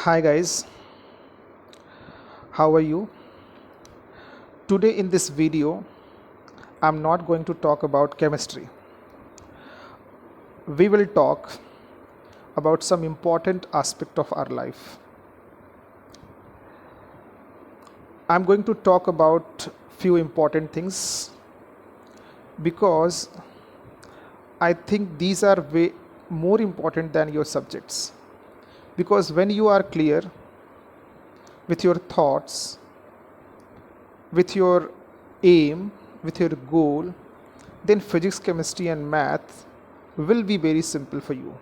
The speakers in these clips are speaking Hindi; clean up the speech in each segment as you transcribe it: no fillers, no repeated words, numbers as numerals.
Hi guys, how are you? Today in this video, I'm not going to talk about chemistry. We will talk about some important aspect of our life. I'm going to talk about few important things because I think these are way more important than your subjects. Because when you are clear with your thoughts, with your aim, with your goal, then physics, chemistry, and math will be very simple for you.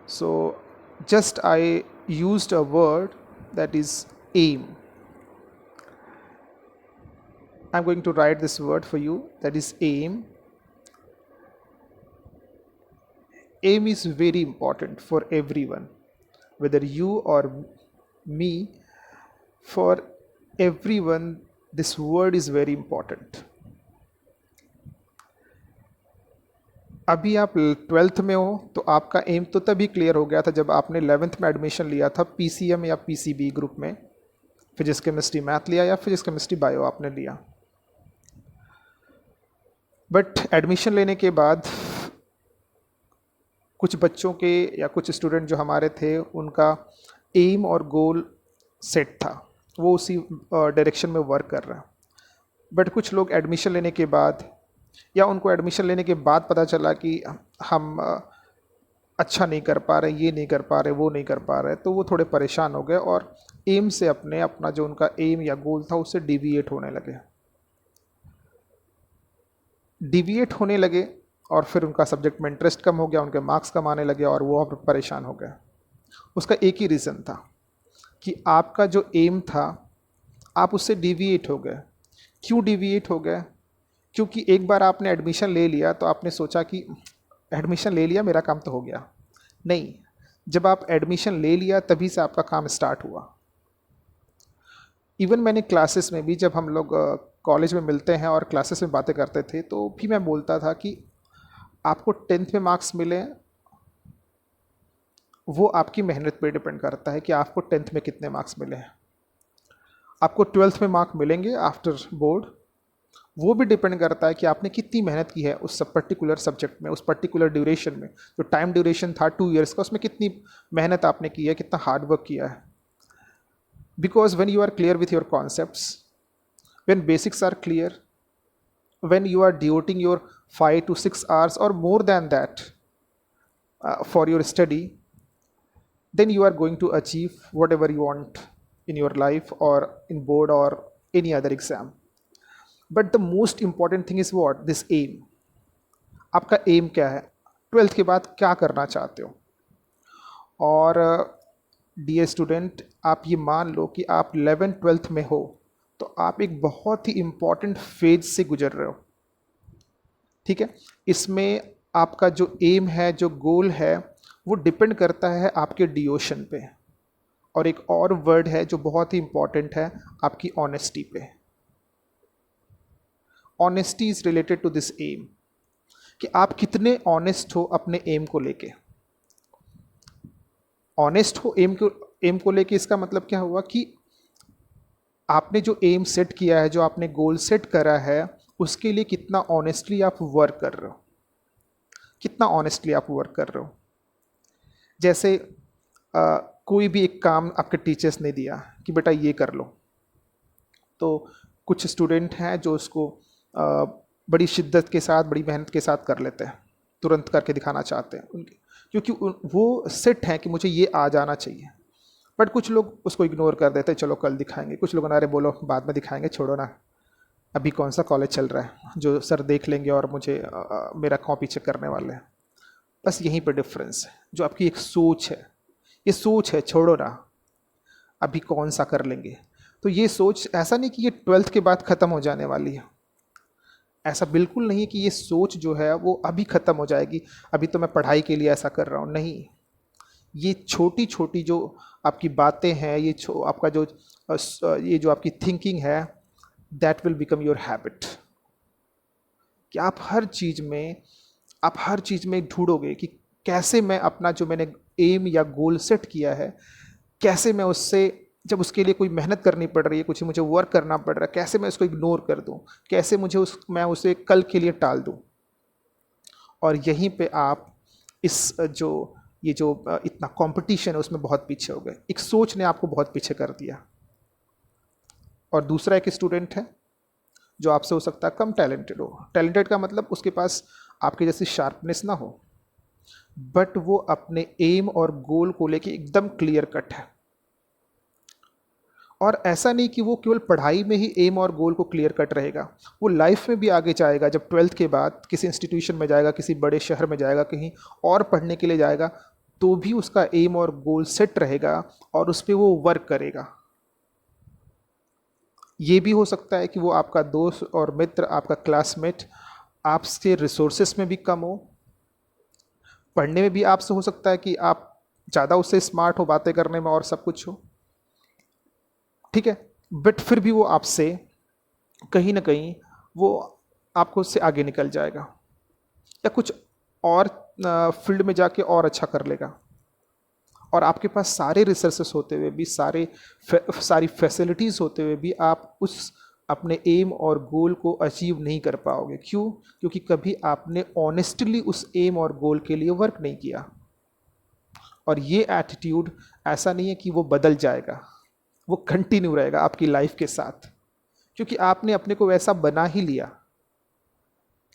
So, just I used a word that is aim. I'm going to write this word for you that is aim. Aim is very important for everyone, whether you or me, for everyone, this word is very important. अभी आप 12th में हो तो आपका एम तो तभी क्लियर हो गया था जब आपने 11th में एडमिशन लिया था पीसीएम या पीसीबी ग्रुप में, फिजिक्स केमिस्ट्री मैथ लिया या फिजिक्स केमिस्ट्री बायो आपने लिया। बट एडमिशन लेने के बाद कुछ बच्चों के या कुछ स्टूडेंट जो हमारे थे उनका एम और गोल सेट था, वो उसी डायरेक्शन में वर्क कर रहा है। बट कुछ लोग एडमिशन लेने के बाद या उनको एडमिशन लेने के बाद पता चला कि हम अच्छा नहीं कर पा रहे, ये नहीं कर पा रहे, वो नहीं कर पा रहे, तो वो थोड़े परेशान हो गए और एम से अपना जो उनका एम या गोल था उससे डिविएट होने लगे और फिर उनका सब्जेक्ट में इंटरेस्ट कम हो गया, उनके मार्क्स कम आने लगे और वो और परेशान हो गए। उसका एक ही रीज़न था कि आपका जो एम था आप उससे डिविएट हो गए। क्यों डिविएट हो गए? क्योंकि एक बार आपने एडमिशन ले लिया तो आपने सोचा कि एडमिशन ले लिया, मेरा काम तो हो गया। नहीं, जब आप एडमिशन ले लिया तभी से आपका काम स्टार्ट हुआ। इवन मैंने क्लासेस में भी, जब हम लोग कॉलेज में मिलते हैं और क्लासेस में बातें करते थे, तो भी मैं बोलता था कि आपको 10th में मार्क्स मिले वो आपकी मेहनत पे डिपेंड करता है कि आपको 10th में कितने मार्क्स मिले हैं। आपको 12th में मार्क मिलेंगे आफ्टर बोर्ड, वो भी डिपेंड करता है कि आपने कितनी मेहनत की है उस सब पर्टिकुलर सब्जेक्ट में, उस पर्टिकुलर ड्यूरेशन में। जो टाइम ड्यूरेशन था 2 years का, उसमें कितनी मेहनत आपने की है, कितना हार्ड वर्क किया है। Because when you are clear with your concepts, when basics are clear, when you are devoting your 5 to 6 hours or more than that for your study, then you are going to achieve whatever you want in your life or in board or any other exam. But the most important thing is what? This aim. आपका एम क्या है? 12th के बाद क्या करना चाहते हो? और डियर स्टूडेंट, आप ये मान लो कि आप 11th-12th में हो तो आप एक बहुत ही इम्पॉर्टेंट फेज से गुजर रहे हो। ठीक है, इसमें आपका जो एम है, जो गोल है, वो डिपेंड करता है आपके डिवोशन पे। और एक और वर्ड है जो बहुत ही इम्पॉर्टेंट है, आपकी ऑनेस्टी पे। Honesty is related to this aim, कि आप कितने ऑनेस्ट हो अपने एम को लेके। ऑनेस्ट हो एम को लेके, इसका मतलब क्या हुआ कि आपने जो एम सेट किया है, जो आपने गोल सेट करा है, उसके लिए कितना ऑनेस्टली आप वर्क कर रहे हो, कितना ऑनेस्टली आप वर्क कर रहे हो। जैसे कोई भी एक काम आपके टीचर्स ने दिया कि बेटा ये कर लो, तो कुछ स्टूडेंट हैं जो उसको बड़ी शिद्दत के साथ, बड़ी मेहनत के साथ कर लेते हैं, तुरंत करके दिखाना चाहते हैं उनके, क्योंकि वो सेट हैं कि मुझे ये आ जाना चाहिए। बट कुछ लोग उसको इग्नोर कर देते हैं, चलो कल दिखाएंगे। कुछ लोग अरे बोलो बाद में दिखाएंगे, छोड़ो ना, अभी कौन सा कॉलेज चल रहा है जो सर देख लेंगे और मुझे मेरा कॉपी चेक करने वाले हैं। बस यहीं पर डिफरेंस है, जो आपकी एक सोच है, ये सोच है, छोड़ो ना, अभी कौन सा कर लेंगे। तो ये सोच, ऐसा नहीं कि ये 12th के बाद ख़त्म हो जाने वाली है, ऐसा बिल्कुल नहीं है कि ये सोच जो है वो अभी ख़त्म हो जाएगी, अभी तो मैं पढ़ाई के लिए ऐसा कर रहा हूँ। नहीं, ये छोटी छोटी जो आपकी बातें हैं, ये आपका जो ये जो आपकी थिंकिंग है, that will become your habit. कि आप हर चीज़ में ढूंढोगे कि कैसे मैं अपना जो मैंने एम या गोल सेट किया है, कैसे मैं उससे, जब उसके लिए कोई मेहनत करनी पड़ रही है, कुछ मुझे वर्क करना पड़ रहा है, कैसे मैं उसको इग्नोर कर दूं, कैसे मैं उसे कल के लिए टाल दूं। और यहीं पे आप इस ये जो इतना कंपटीशन है उसमें बहुत पीछे हो गए। एक सोच ने आपको बहुत पीछे कर दिया। और दूसरा एक स्टूडेंट है जो आपसे हो सकता है कम टैलेंटेड हो। टैलेंटेड का मतलब उसके पास आपके जैसी शार्पनेस ना हो, बट वो अपने एम और गोल को लेके एकदम क्लियर कट है। और ऐसा नहीं कि वो केवल पढ़ाई में ही एम और गोल को क्लियर कट रहेगा, वो लाइफ में भी आगे जाएगा। जब 12th के बाद किसी इंस्टीट्यूशन में जाएगा, किसी बड़े शहर में जाएगा, कहीं और पढ़ने के लिए जाएगा, तो भी उसका एम और गोल सेट रहेगा और उस पर वो वर्क करेगा। ये भी हो सकता है कि वो आपका दोस्त और मित्र, आपका क्लासमेट, आपसे रिसोर्सेस में भी कम हो, पढ़ने में भी आपसे हो सकता है कि आप ज़्यादा उससे स्मार्ट हो, बातें करने में और सब कुछ हो, ठीक है, बट फिर भी वो आपसे कहीं ना कहीं वो आपको उससे आगे निकल जाएगा या कुछ और फील्ड में जाके और अच्छा कर लेगा। और आपके पास सारे रिसोर्सेस होते हुए भी, सारी फैसिलिटीज़ होते हुए भी आप उस अपने एम और गोल को अचीव नहीं कर पाओगे। क्यों? क्योंकि कभी आपने ऑनेस्टली उस एम और गोल के लिए वर्क नहीं किया। और ये एटीट्यूड ऐसा नहीं है कि वो बदल जाएगा, वो कंटिन्यू रहेगा आपकी लाइफ के साथ, क्योंकि आपने अपने को वैसा बना ही लिया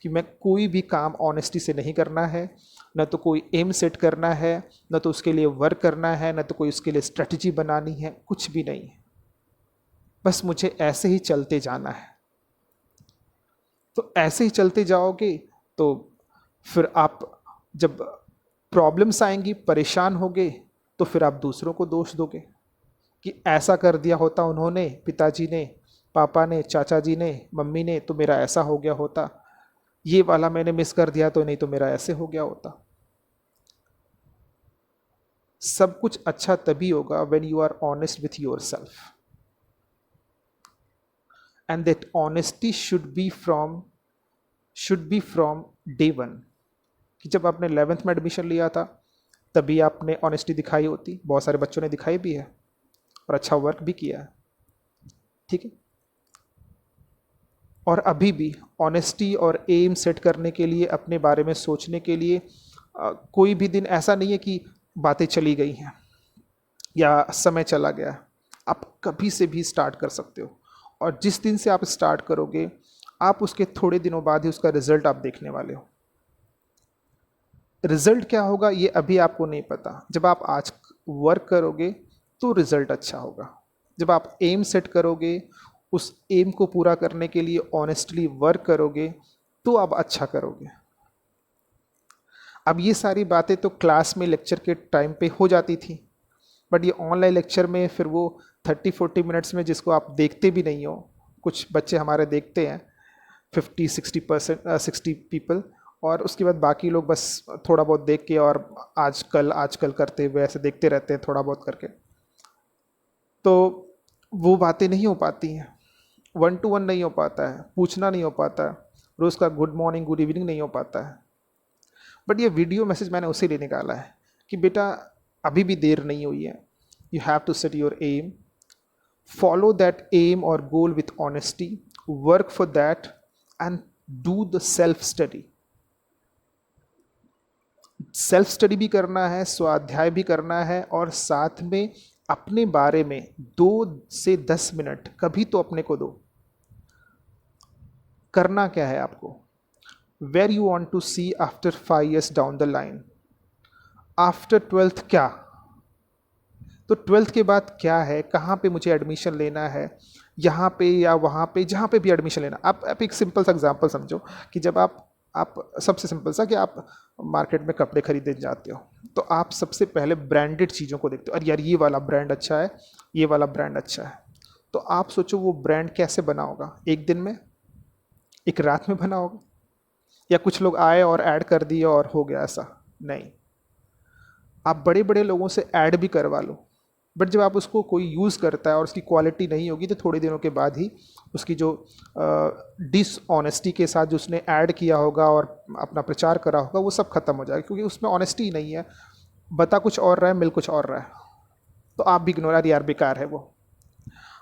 कि मैं कोई भी काम ऑनेस्टी से नहीं करना है, न तो कोई एम सेट करना है, न तो उसके लिए वर्क करना है, न तो कोई उसके लिए स्ट्रेटजी बनानी है, कुछ भी नहीं है। बस मुझे ऐसे ही चलते जाना है। तो ऐसे ही चलते जाओगे तो फिर आप जब प्रॉब्लम्स आएंगी, परेशान होगे, तो फिर आप दूसरों को दोष दोगे कि ऐसा कर दिया होता उन्होंने, पिताजी ने, पापा ने, चाचा जी ने, मम्मी ने, तो मेरा ऐसा हो गया होता, ये वाला मैंने मिस कर दिया तो नहीं तो मेरा ऐसे हो गया होता। सब कुछ अच्छा तभी होगा when you are honest with yourself, and that honesty should be from day one. कि जब आपने 11th में एडमिशन लिया था तभी आपने ऑनेस्टी दिखाई होती, बहुत सारे बच्चों ने दिखाई भी है और अच्छा वर्क भी किया है, ठीक है। और अभी भी ऑनेस्टी और एम सेट करने के लिए, अपने बारे में सोचने के लिए कोई भी दिन ऐसा नहीं है कि बातें चली गई हैं या समय चला गया। आप कभी से भी स्टार्ट कर सकते हो, और जिस दिन से आप स्टार्ट करोगे आप उसके थोड़े दिनों बाद ही उसका रिजल्ट आप देखने वाले हो। रिजल्ट क्या होगा ये अभी आपको नहीं पता। जब आप आज वर्क करोगे तो रिजल्ट अच्छा होगा। जब आप एम सेट करोगे, उस एम को पूरा करने के लिए ऑनेस्टली वर्क करोगे, तो आप अच्छा करोगे। अब ये सारी बातें तो क्लास में लेक्चर के टाइम पे हो जाती थी, बट ये ऑनलाइन लेक्चर में फिर वो 30-40 मिनट्स में, जिसको आप देखते भी नहीं हो, कुछ बच्चे हमारे देखते हैं 50-60% पीपल, और उसके बाद बाकी लोग बस थोड़ा बहुत देख के और आजकल करते हुए ऐसे देखते रहते हैं थोड़ा बहुत करके, तो वो बातें नहीं हो पाती हैं। 1-to-1 नहीं हो पाता है, पूछना नहीं हो पाता है, रोज़ का गुड मॉर्निंग गुड इवनिंग नहीं हो पाता है। बट ये वीडियो मैसेज मैंने उसी लिए निकाला है कि बेटा अभी भी देर नहीं हुई है, you have to set your aim, follow that aim और goal with honesty, work for that and do the self study. Self study भी करना है, स्वाध्याय भी करना है, और साथ में अपने बारे में 2 से 10 मिनट कभी तो अपने को दो। करना क्या है आपको? Where you want to see after 5 years down the line, after 12th क्या, तो 12th के बाद क्या है, कहाँ पे मुझे एडमिशन लेना है, यहाँ पे या वहाँ पे, जहाँ पे भी एडमिशन लेना। आप एक सिंपल सा एग्जांपल समझो कि जब आप सबसे सिंपल सा कि आप मार्केट में कपड़े खरीदने जाते हो, तो आप सबसे पहले ब्रांडेड चीज़ों को देखते हो, अरे यार ये वाला ब्रांड अच्छा है, ये वाला ब्रांड अच्छा है। तो आप सोचो वो ब्रांड कैसे बना होगा, एक दिन में, एक रात में बना होगा, या कुछ लोग आए और ऐड कर दिए और हो गया? ऐसा नहीं। आप बड़े बड़े लोगों से ऐड भी करवा लो, बट जब आप उसको कोई यूज़ करता है और उसकी क्वालिटी नहीं होगी, तो थोड़े दिनों के बाद ही उसकी जो डिसऑनेस्टी के साथ जो उसने ऐड किया होगा और अपना प्रचार करा होगा, वो सब खत्म हो जाएगा, क्योंकि उसमें ऑनेस्टी ही नहीं है। बता कुछ और रहा है, मिल कुछ और रहा है, तो आप भी इग्नोर, यार बेकार है वो।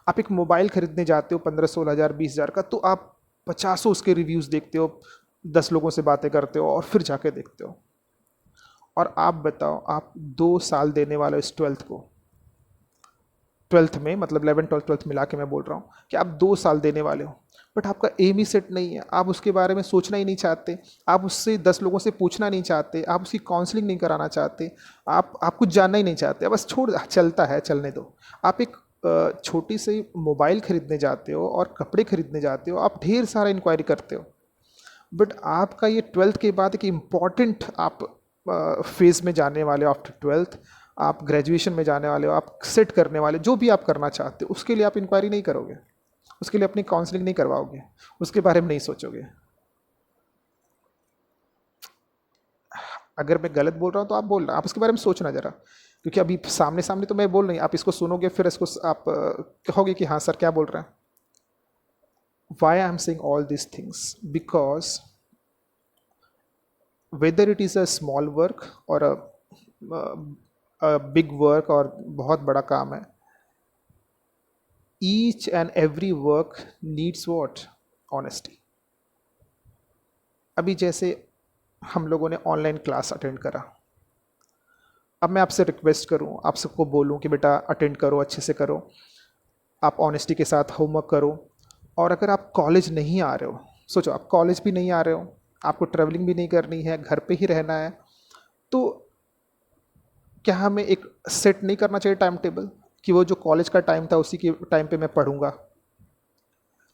आप एक मोबाइल खरीदने जाते हो 15-16 हज़ार 20 हज़ार का, तो आप 50 उसके रिव्यूज़ देखते हो, 10 लोगों से बातें करते हो और फिर जाके देखते हो। और आप बताओ, आप 2 साल देने वाले हो इस ट्वेल्थ को, ट्वेल्थ में मतलब 11 12 ट्वेल्थ मिला के मैं बोल रहा हूँ कि आप 2 साल देने वाले हो, बट आपका एम ही सेट नहीं है, आप उसके बारे में सोचना ही नहीं चाहते, आप उससे 10 लोगों से पूछना नहीं चाहते, आप उसकी काउंसलिंग नहीं कराना चाहते, आप कुछ जानना ही नहीं चाहते, बस छोड़, चलता है चलने दो। आप एक छोटी सी मोबाइल खरीदने जाते हो और कपड़े खरीदने जाते हो, आप ढेर सारा इंक्वायरी करते हो, बट आपका ये ट्वेल्थ के बाद एक इम्पॉर्टेंट आप फेज में जाने वाले हो, आफ्टर ट्वेल्थ आप ग्रेजुएशन में जाने वाले हो, आप सेट करने वाले जो भी आप करना चाहते हो, उसके लिए आप इंक्वायरी नहीं करोगे, उसके लिए अपनी काउंसलिंग नहीं करवाओगे, उसके बारे में नहीं सोचोगे। अगर मैं गलत बोल रहा हूँ तो आप बोलना, आप उसके बारे में सोचना ज़रा, क्योंकि अभी सामने सामने तो मैं बोल नहीं, आप इसको सुनोगे फिर इसको आप कहोगे कि हाँ सर क्या बोल रहे हैं। Why I am saying all this things, because whether it is a small work or a big work और बहुत बड़ा काम है, each and every work needs what? Honesty. अभी जैसे हम लोगों ने ऑनलाइन क्लास अटेंड करा, अब मैं आपसे रिक्वेस्ट करूं, आप सबको बोलूं कि बेटा अटेंड करो, अच्छे से करो, आप ऑनेस्टी के साथ होमवर्क करो। और अगर आप कॉलेज नहीं आ रहे हो, सोचो आप कॉलेज भी नहीं आ रहे हो, आपको ट्रैवलिंग भी नहीं करनी है, घर पे ही रहना है, तो क्या हमें एक सेट नहीं करना चाहिए टाइम टेबल कि वो जो कॉलेज का टाइम था उसी के टाइम पे मैं पढ़ूंगा,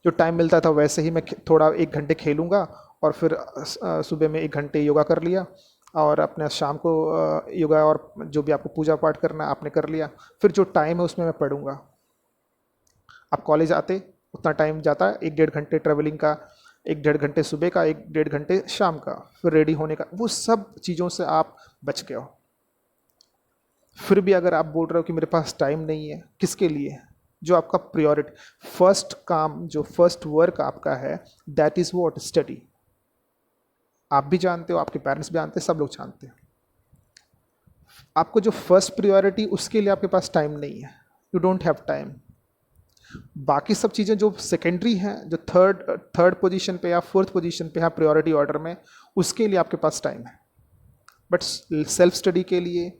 जो टाइम मिलता था वैसे ही मैं थोड़ा 1 घंटे खेलूंगा, और फिर सुबह में 1 घंटे योगा कर लिया, और अपने शाम को योगा और जो भी आपको पूजा पाठ करना है आपने कर लिया, फिर जो टाइम है उसमें मैं पढ़ूंगा। आप कॉलेज आते उतना टाइम जाता है, 1 1.5 घंटे ट्रैवलिंग का, 1 1.5 घंटे सुबह का, 1 1.5 घंटे शाम का, फिर रेडी होने का, वो सब चीज़ों से आप बच गए हो। फिर भी अगर आप बोल रहे हो कि मेरे पास टाइम नहीं है, किसके लिए? जो आपका प्रायोरिटी, फर्स्ट काम, जो फर्स्ट वर्क आपका है, दैट इज व्हाट? स्टडी। आप भी जानते हो, आपके पेरेंट्स भी जानते हैं, सब लोग जानते हैं। आपको जो फर्स्ट प्रायोरिटी, उसके लिए आपके पास टाइम नहीं है, यू डोंट हैव टाइम। बाकी सब चीज़ें जो सेकेंडरी हैं, जो थर्ड थर्ड पोजीशन पे या फोर्थ पोजीशन पे है प्रायोरिटी ऑर्डर में, उसके लिए आपके पास टाइम है। बट सेल्फ स्टडी के लिए,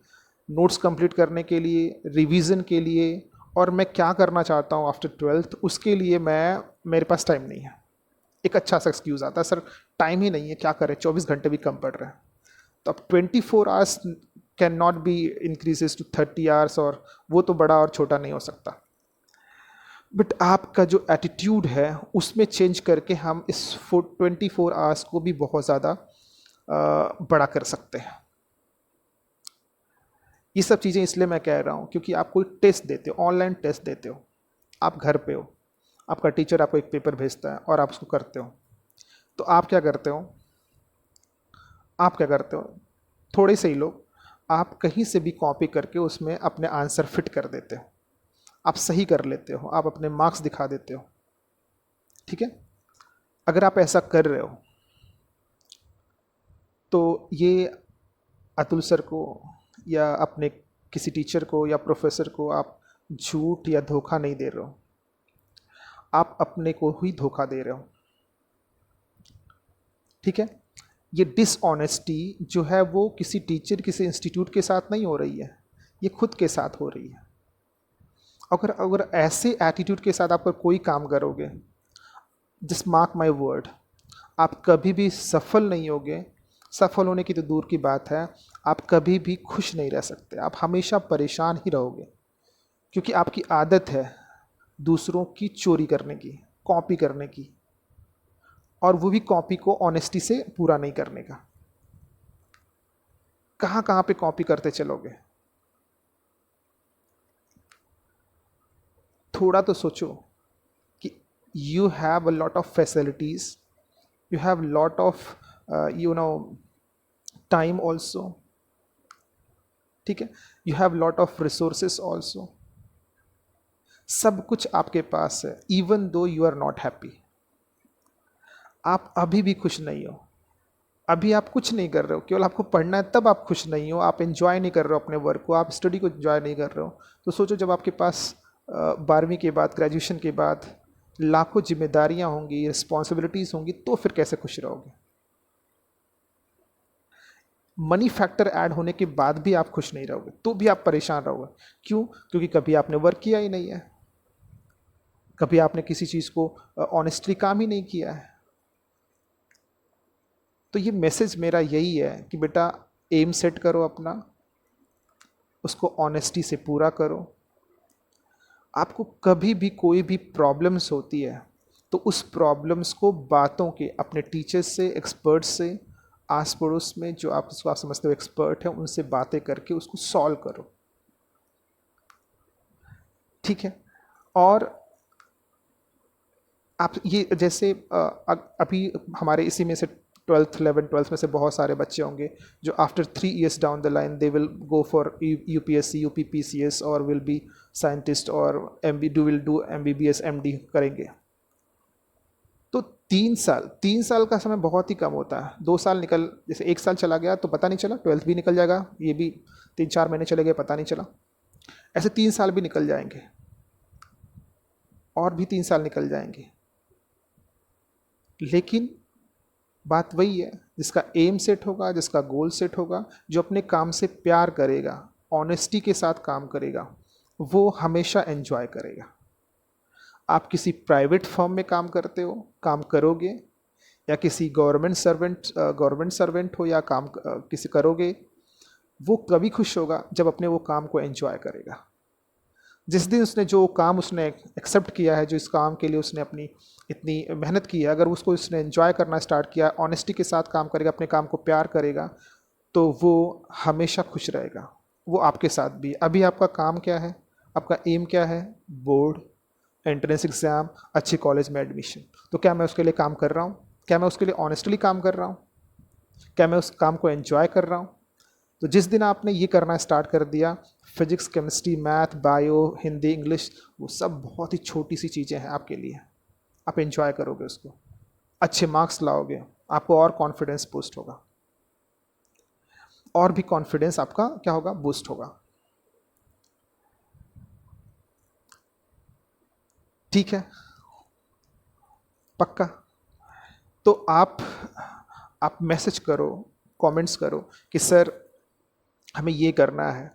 नोट्स कंप्लीट करने के लिए, रिवीजन के लिए, और मैं क्या करना चाहता हूँ आफ्टर ट्वेल्थ, उसके लिए मेरे पास टाइम नहीं है। एक अच्छा सा एक्सक्यूज़ आता है, सर टाइम ही नहीं है, क्या करें, 24 घंटे भी कम पड़ रहे हैं। तो अब 24 hours can not be increases to 30 hours, और वो तो बड़ा और छोटा नहीं हो सकता। बट आपका जो एटीट्यूड है उसमें चेंज करके हम इस 24 आवर्स को भी बहुत ज़्यादा बड़ा कर सकते हैं। ये सब चीज़ें इसलिए मैं कह रहा हूँ क्योंकि आप कोई टेस्ट देते हो, ऑनलाइन टेस्ट देते हो, आप घर पे हो, आपका टीचर आपको एक पेपर भेजता है और आप उसको करते हो, तो आप क्या करते हो? आप क्या करते हो? थोड़े से ही लोग, आप कहीं से भी कॉपी करके उसमें अपने आंसर फिट कर देते हो, आप सही कर लेते हो, आप अपने मार्क्स दिखा देते हो। ठीक है, अगर आप ऐसा कर रहे हो तो ये अतुल सर को या अपने किसी टीचर को या प्रोफेसर को आप झूठ या धोखा नहीं दे रहे हो, आप अपने को ही धोखा दे रहे हो। ठीक है, ये डिसऑनेस्टी जो है वो किसी टीचर, किसी इंस्टीट्यूट के साथ नहीं हो रही है, ये खुद के साथ हो रही है। अगर अगर ऐसे एटीट्यूड के साथ आप कोई काम करोगे, जस्ट मार्क माई वर्ड, आप कभी भी सफल नहीं होगे। सफल होने की तो दूर की बात है, आप कभी भी खुश नहीं रह सकते, आप हमेशा परेशान ही रहोगे, क्योंकि आपकी आदत है दूसरों की चोरी करने की, कॉपी करने की, और वो भी कॉपी को ऑनेस्टी से पूरा नहीं करने का। कहाँ कहाँ पे कॉपी करते चलोगे? थोड़ा तो सोचो कि you have a lot of facilities, you have lot of you know time also. ठीक है, you have lot of resources also, सब कुछ आपके पास है, even though you are not happy, आप अभी भी खुश नहीं हो, अभी आप कुछ नहीं कर रहे हो, केवल आपको पढ़ना है, तब आप खुश नहीं हो, आप एंजॉय नहीं कर रहे हो अपने वर्क को, आप स्टडी को एंजॉय नहीं कर रहे हो। तो सोचो जब आपके पास 12वीं के बाद, ग्रेजुएशन के बाद लाखों जिम्मेदारियां होंगी, रिस्पॉन्सिबिलिटीज़ होंगी, तो फिर कैसे खुश रहोगे? मनी फैक्टर ऐड होने के बाद भी आप खुश नहीं रहोगे, तो भी आप परेशान रहोगे। क्यों? क्योंकि कभी आपने वर्क किया ही नहीं है, कभी आपने किसी चीज़ को ऑनेस्टली काम ही नहीं किया है। तो ये मैसेज मेरा यही है कि बेटा एम सेट करो अपना, उसको ऑनेस्टी से पूरा करो। आपको कभी भी कोई भी प्रॉब्लम्स होती है तो उस प्रॉब्लम्स को बातों के, अपने टीचर्स से, एक्सपर्ट्स से, आस पड़ोस में जो आप उसको आप समझते हो एक्सपर्ट है, उनसे बातें करके उसको सॉल्व करो। ठीक है? और आप ये जैसे अभी हमारे इसी में से 11th 12th में से बहुत सारे बच्चे होंगे जो after 3 years down the line they will go for UPSC, UPPCS और विल बी साइंटिस्ट और विल डू एमबीबीएस एमडी करेंगे। तो 3 साल का समय बहुत ही कम होता है। 2 साल निकल, जैसे 1 साल चला गया तो पता नहीं चला, 12th भी निकल जाएगा, ये भी 3-4 महीने चले गए पता नहीं चला, ऐसे 3 साल भी निकल जाएंगे और भी 3 साल निकल जाएंगे। लेकिन बात वही है, जिसका एम सेट होगा, जिसका गोल सेट होगा, जो अपने काम से प्यार करेगा, ऑनेस्टी के साथ काम करेगा, वो हमेशा एंजॉय करेगा। आप किसी प्राइवेट फर्म में काम करते हो, काम करोगे, या किसी गवर्नमेंट सर्वेंट हो या काम किसी करोगे, वो कभी खुश होगा जब अपने वो काम को एंजॉय करेगा। जिस दिन उसने जो काम उसने एक्सेप्ट किया है, जो इस काम के लिए उसने अपनी इतनी मेहनत की है, अगर उसको उसने एंजॉय करना स्टार्ट किया, ऑनेस्टी के साथ काम करेगा, अपने काम को प्यार करेगा, तो वो हमेशा खुश रहेगा। वो आपके साथ भी। अभी आपका काम क्या है? आपका एम क्या है? बोर्ड, एंट्रेंस एग्ज़ाम, अच्छे कॉलेज में एडमिशन। तो क्या मैं उसके लिए काम कर रहा हूँ? क्या मैं उसके लिए ऑनेस्टली काम कर रहा हूँ? क्या मैं उस काम को एंजॉय कर रहा हूँ? तो जिस दिन आपने ये करना स्टार्ट कर दिया, physics, chemistry, math, bio, Hindi, English, वो सब बहुत ही छोटी सी चीज़ें हैं आपके लिए। आप एंजॉय करोगे उसको, अच्छे मार्क्स लाओगे, आपको और कॉन्फिडेंस बूस्ट होगा, और भी कॉन्फिडेंस आपका क्या होगा? बूस्ट होगा। ठीक है? पक्का? तो आप मैसेज करो, कमेंट्स करो कि सर हमें ये करना है।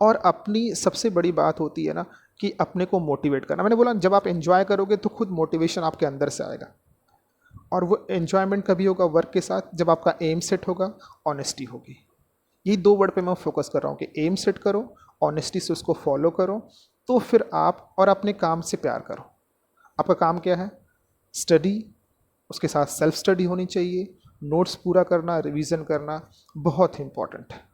और अपनी सबसे बड़ी बात होती है ना कि अपने को मोटिवेट करना। मैंने बोला जब आप एंजॉय करोगे तो खुद मोटिवेशन आपके अंदर से आएगा। और वो एन्जॉयमेंट कभी होगा? वर्क के साथ, जब आपका एम सेट होगा, ऑनेस्टी होगी। यही 2 वर्ड पे मैं फोकस कर रहा हूँ कि एम सेट करो, ऑनेस्टी से उसको फॉलो करो, तो फिर आप और अपने काम से प्यार करो। आपका काम क्या है? स्टडी, उसके साथ सेल्फ स्टडी होनी चाहिए, नोट्स पूरा करना, रिवीजन करना बहुत इंपॉर्टेंट है।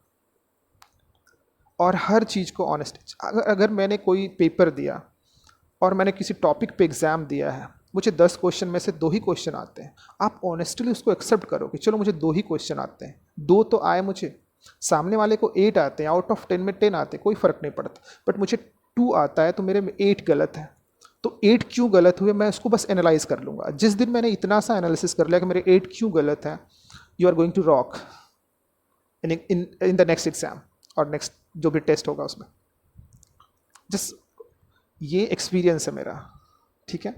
और हर चीज़ को ऑनेस्ट, अगर मैंने कोई पेपर दिया और मैंने किसी टॉपिक पे एग्ज़ाम दिया है, मुझे 10 क्वेश्चन में से 2 ही क्वेश्चन आते हैं, आप ऑनेस्टली उसको एक्सेप्ट करो कि चलो मुझे 2 ही क्वेश्चन आते हैं, 2 तो आए मुझे, सामने वाले को 8 आते हैं, आउट ऑफ 10 में 10 आते हैं, कोई फ़र्क नहीं पड़ता, बट मुझे 2 आता है तो मेरे में 8 गलत है। तो 8 क्यों गलत हुए, मैं उसको बस एनालाइज कर लूँगा। जिस दिन मैंने इतना सा एनालिसिस कर लिया कि मेरे 8 क्यों गलत है, you are going to rock in the next exam और नेक्स्ट जो भी टेस्ट होगा उसमें। जस्ट ये एक्सपीरियंस है मेरा। ठीक है?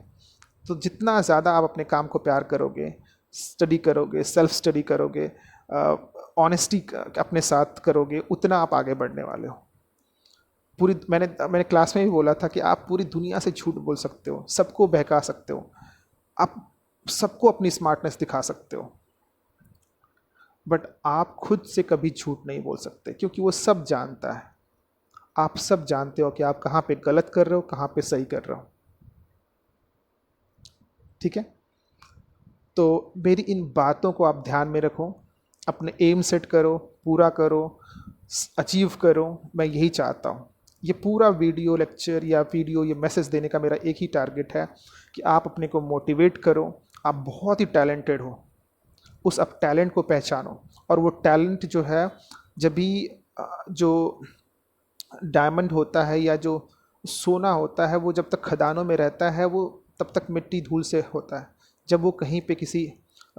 तो जितना ज़्यादा आप अपने काम को प्यार करोगे, स्टडी करोगे, सेल्फ स्टडी करोगे, ऑनेस्टी अपने साथ करोगे, उतना आप आगे बढ़ने वाले हो। मैंने क्लास में भी बोला था कि आप पूरी दुनिया से झूठ बोल सकते हो, सबको बहका सकते हो, आप सबको अपनी स्मार्टनेस दिखा सकते हो, बट आप खुद से कभी झूठ नहीं बोल सकते, क्योंकि वो सब जानता है। आप सब जानते हो कि आप कहाँ पे गलत कर रहे हो, कहाँ पे सही कर रहे हो। ठीक है? तो मेरी इन बातों को आप ध्यान में रखो, अपने एम सेट करो, पूरा करो, अचीव करो। मैं यही चाहता हूँ। ये पूरा वीडियो लेक्चर या वीडियो ये मैसेज देने का मेरा एक ही टारगेट है कि आप अपने को मोटिवेट करो। आप बहुत ही टैलेंटेड हो, उस आप टैलेंट को पहचानो। और वो टैलेंट जो है, जब भी जो डायमंड होता है या जो सोना होता है, वो जब तक खदानों में रहता है, वो तब तक मिट्टी धूल से होता है। जब वो कहीं पे किसी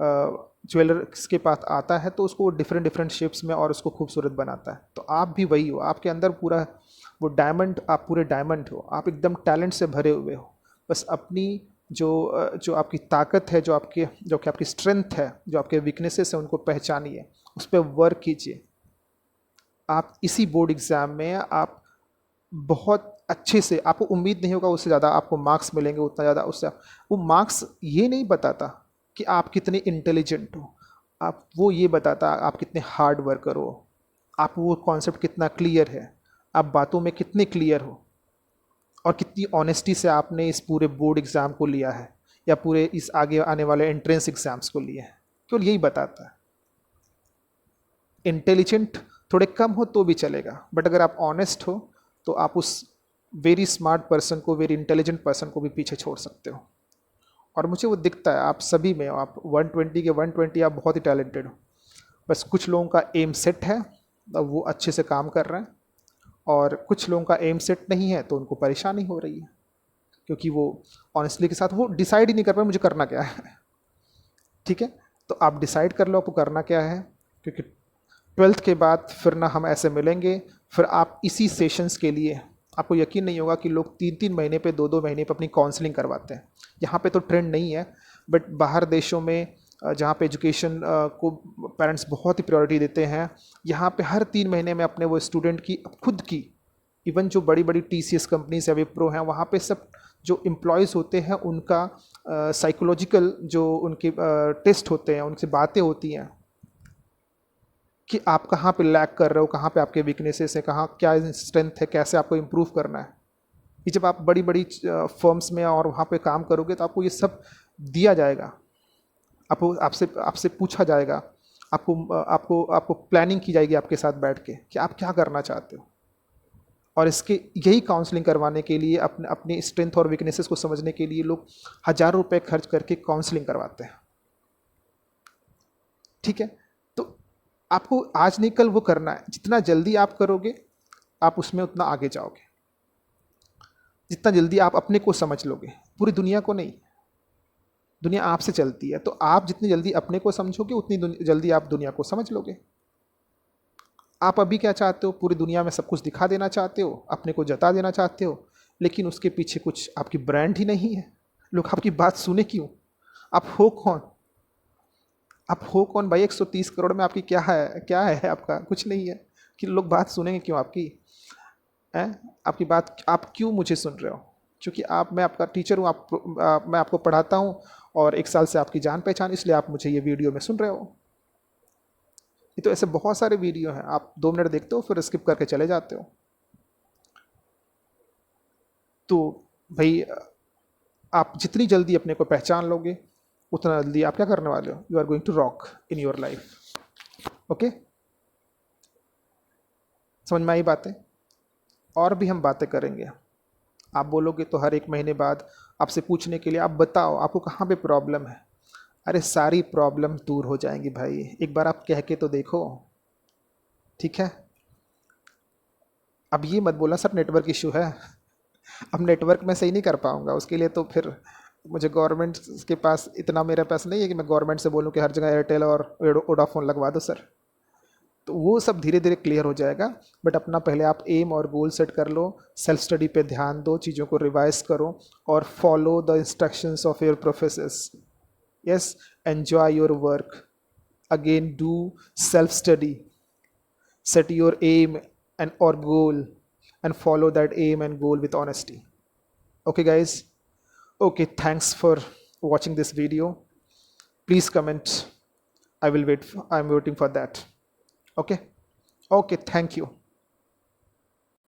ज्वेलर्स के पास आता है तो उसको डिफरेंट डिफरेंट शेप्स में और उसको खूबसूरत बनाता है। तो आप भी वही हो, आपके अंदर पूरा वो डायमंड, आप पूरे डायमंड हो, आप एकदम टैलेंट से भरे हुए हो। बस अपनी जो आपकी ताकत है, जो कि आपकी स्ट्रेंथ है, जो आपके वीकनेसेस है, उनको पहचानिए, उस पर वर्क कीजिए। आप इसी बोर्ड एग्ज़ाम में आप बहुत अच्छे से, आपको उम्मीद नहीं होगा उससे ज़्यादा आपको मार्क्स मिलेंगे, उतना ज़्यादा उससे वो मार्क्स ये नहीं बताता कि आप कितने इंटेलिजेंट हो, आप वो ये बताता आप कितने हार्ड वर्कर हो, आप वो कॉन्सेप्ट कितना क्लियर है, आप बातों में कितने क्लियर हो, और कितनी ऑनेस्टी से आपने इस पूरे बोर्ड एग्ज़ाम को लिया है या पूरे इस आगे आने वाले एंट्रेंस एग्ज़ाम्स को लिया है। केवल यही बताता है। इंटेलिजेंट थोड़े कम हो तो भी चलेगा, बट अगर आप ऑनेस्ट हो तो आप उस वेरी स्मार्ट पर्सन को, वेरी इंटेलिजेंट पर्सन को भी पीछे छोड़ सकते हो। और मुझे वो दिखता है आप सभी में, आप 120 के 120 आप बहुत ही टैलेंटेड हो। बस कुछ लोगों का एम सेट है, अब वो अच्छे से काम कर रहे हैं, और कुछ लोगों का एम सेट नहीं है तो उनको परेशानी हो रही है, क्योंकि वो ऑनेस्टली के साथ वो डिसाइड ही नहीं कर पाए मुझे करना क्या है। ठीक है, तो आप डिसाइड कर लो आपको करना क्या है, क्योंकि 12th के बाद फिर ना हम ऐसे मिलेंगे, फिर आप इसी सेशंस के लिए, आपको यकीन नहीं होगा कि लोग 3-3 महीने पे, 2-2 महीने पे अपनी काउंसलिंग करवाते हैं। यहाँ पे तो ट्रेंड नहीं है, बट बाहर देशों में जहाँ पे एजुकेशन को पेरेंट्स बहुत ही प्रायोरिटी देते हैं, यहाँ पे हर 3 महीने में अपने वो स्टूडेंट की खुद की, इवन जो बड़ी बड़ी TCS कंपनीज है, विप्रो हैं, वहाँ पे सब जो एम्प्लॉयज़ होते हैं उनका साइकोलॉजिकल जो उनके टेस्ट होते हैं, उनसे बातें होती हैं कि आप कहाँ पे लैग कर रहे हो, कहाँ पे आपके वीकनेसेस है, कहाँ क्या स्ट्रेंथ है, कैसे आपको इम्प्रूव करना है। ये जब आप बड़ी बड़ी फर्म्स में और वहाँ पे काम करोगे तो आपको ये सब दिया जाएगा, आपको आपसे आपसे पूछा जाएगा, आपको आपको आपको प्लानिंग की जाएगी आपके साथ बैठ के कि आप क्या करना चाहते हो। और इसके यही काउंसलिंग करवाने के लिए, अपने अपनी स्ट्रेंथ और वीकनेसेस को समझने के लिए लोग हज़ारों रुपए खर्च करके काउंसलिंग करवाते हैं। ठीक है, तो आपको आज नहीं कल वो करना है। जितना जल्दी आप करोगे आप उसमें उतना आगे जाओगे, जितना जल्दी आप अपने को समझ लोगे, पूरी दुनिया को नहीं। दुनिया आपसे चलती है, तो आप जितनी जल्दी अपने को समझोगे उतनी जल्दी आप दुनिया को समझ लोगे। आप अभी क्या चाहते हो, पूरी दुनिया में सब कुछ दिखा देना चाहते हो, अपने को जता देना चाहते हो, लेकिन उसके पीछे कुछ आपकी ब्रांड ही नहीं है। लोग आपकी बात सुने क्यों? आप हो कौन? आप हो कौन भाई? 130 करोड़ में आपकी क्या है? क्या है आपका? कुछ नहीं है कि लोग बात सुनेंगे क्यों आपकी? है आपकी बात, आप क्यों मुझे सुन रहे हो? क्योंकि मैं आपका टीचर हूँ, मैं आपको पढ़ाता हूँ, और 1 साल से आपकी जान पहचान, इसलिए आप मुझे ये वीडियो में सुन रहे हो। ये तो ऐसे बहुत सारे वीडियो हैं, आप 2 मिनट देखते हो फिर स्किप करके चले जाते हो। तो भाई, आप जितनी जल्दी अपने को पहचान लोगे उतना जल्दी आप क्या करने वाले हो, you are going to rock in your life. Okay, समझ में आई बातें? और भी हम बातें करेंगे। आप बोलोगे तो हर 1 महीने बाद आपसे पूछने के लिए, आप बताओ आपको कहाँ पे प्रॉब्लम है। अरे सारी प्रॉब्लम दूर हो जाएंगी भाई, एक बार आप कह के तो देखो। ठीक है, अब ये मत बोला सर नेटवर्क इशू है। अब नेटवर्क मैं सही नहीं कर पाऊंगा, उसके लिए तो फिर मुझे गवर्नमेंट के पास इतना मेरे पास नहीं है कि मैं गवर्नमेंट से बोलूं कि हर जगह एयरटेल और वोडाफोन लगवा दो सर। तो वो सब धीरे धीरे क्लियर हो जाएगा, बट अपना पहले आप एम और गोल सेट कर लो, सेल्फ स्टडी पे ध्यान दो, चीज़ों को रिवाइज करो और follow the instructions of your professors. Yes, enjoy your work, again do self study, set your aim and or goal, and follow that aim and goal with honesty. Okay guys, okay, thanks for watching this video. Please comment, I'm waiting for that. Okay, okay, thank you.